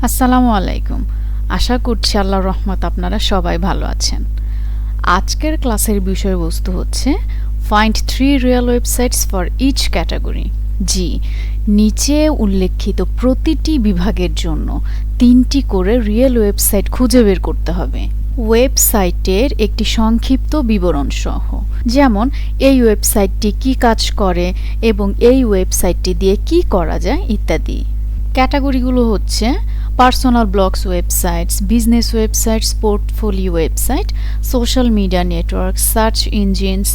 আসসালামু আলাইকুম। আশা করছি আল্লাহর রহমত আপনারা সবাই ভালো আছেন। আজকের ক্লাসের বিষয়বস্তু হচ্ছে find 3 real websites for each category. জি, নিচে উল্লেখিত প্রতিটি বিভাগের জন্য 3টি করে রিয়েল ওয়েবসাইট খুঁজে বের করতে হবে। ওয়েবসাইটের একটি সংক্ষিপ্ত বিবরণ সহ, যেমন এই ওয়েবসাইটটি কি কাজ করে এবং এই ওয়েবসাইটটি দিয়ে কি করা যায় ইত্যাদি। ক্যাটাগরিগুলো হচ্ছে personal blogs websites, business websites, portfolio website, social media network, search engines,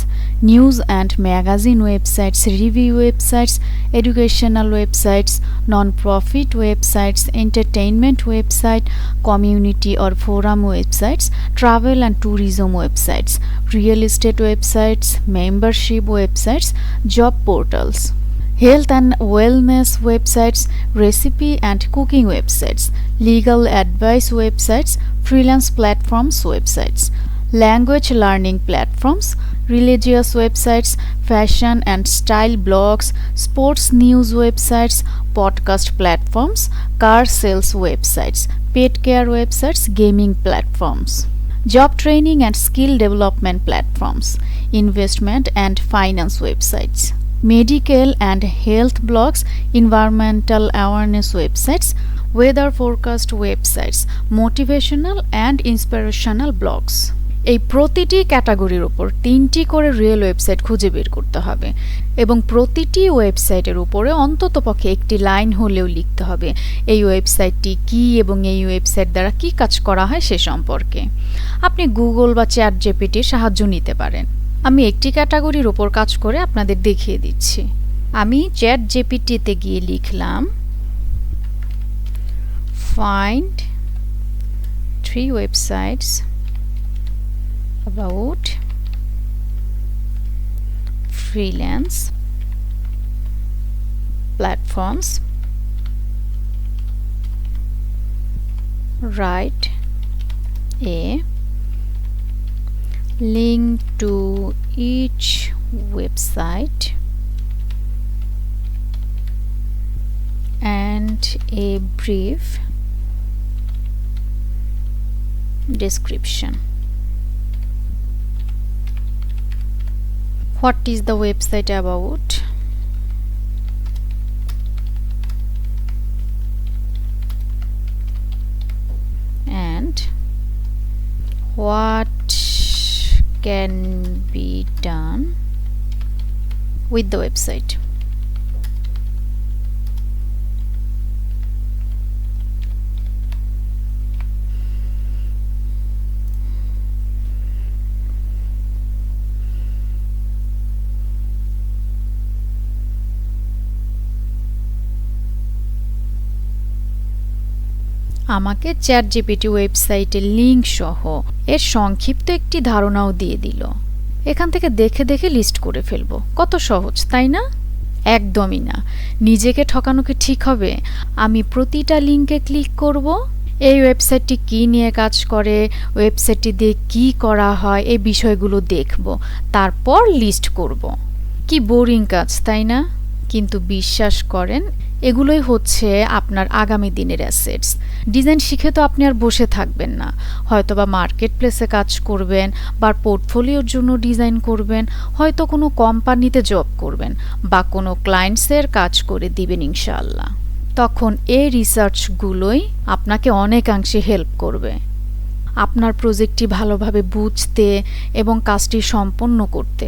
news and magazine websites, review websites, educational websites, non profit websites, entertainment website, community or forum websites, travel and tourism websites, real estate websites, membership websites, job portals, health and wellness websites, recipe and cooking websites, legal advice websites, freelance platforms websites, language learning platforms, religious websites, fashion and style blogs, sports news websites, podcast platforms, car sales websites, pet care websites, gaming platforms, job training and skill development platforms, investment and finance websites, medical and health blogs, environmental awareness websites, weather forecast websites, motivational and inspirational blogs. এই প্রতিটি ক্যাটাগরির উপর 3টি করে real website খুঁজে বের করতে হবে এবং প্রতিটি ওয়েবসাইটের উপরে অন্ততপক্ষে একটি লাইন হলেও লিখতে হবে এই ওয়েবসাইটটি কি এবং এই ওয়েবসাইট দ্বারা কি কাজ করা হয় সে সম্পর্কে। আপনি গুগল বা চ্যাট জিপিটির সাহায্য নিতে পারেন। আমি একটি ক্যাটাগরির উপর কাজ করে আপনাদের দেখিয়ে দিচ্ছি। আমি চ্যাট জিপিটিতে গিয়ে লিখলাম find 3 websites about freelance platforms, write a link to each website and a brief description. What is the website about? And what can be done with the website? আমাকে চ্যাট জিপিটি ওয়েবসাইটের link সহ এর সংক্ষিপ্ত একটি ধারণাও দিয়ে দিল। এখান থেকে দেখে দেখে লিস্ট করে ফেলবো। কত সহজ, তাই না? একদমই না। নিজেকে ঠকানো কি ঠিক হবে? আমি প্রতিটা লিংকে ক্লিক করব, এই ওয়েবসাইটটি কি নিয়ে কাজ করে, ওয়েবসাইটটি দিয়ে কি করা হয়, এই বিষয়গুলো দেখব, তারপর লিস্ট করব। কি বোরিং কাজ, তাই না? কিন্তু বিশ্বাস করেন, এগুলোই হচ্ছে আপনার আগামী দিনের অ্যাসেটস। ডিজাইন শিখে তো আপনি আর বসে থাকবেন না, হয়তোবা মার্কেট প্লেসে কাজ করবেন বা পোর্টফোলিওর জন্য ডিজাইন করবেন, হয়তো কোনো কোম্পানিতে জব করবেন বা কোনো ক্লায়েন্টসের কাজ করে দিবেন ইনশাআল্লাহ। তখন এই রিসার্চগুলোই আপনাকে অনেকাংশে হেল্প করবে আপনার প্রজেক্টটি ভালোভাবে বুঝতে এবং কাজটি সম্পন্ন করতে।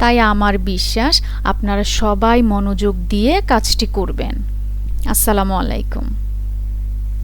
তাই আমার বিশ্বাস আপনারা সবাই মনোযোগ দিয়ে কাজটি করবেন। আসসালামু আলাইকুম।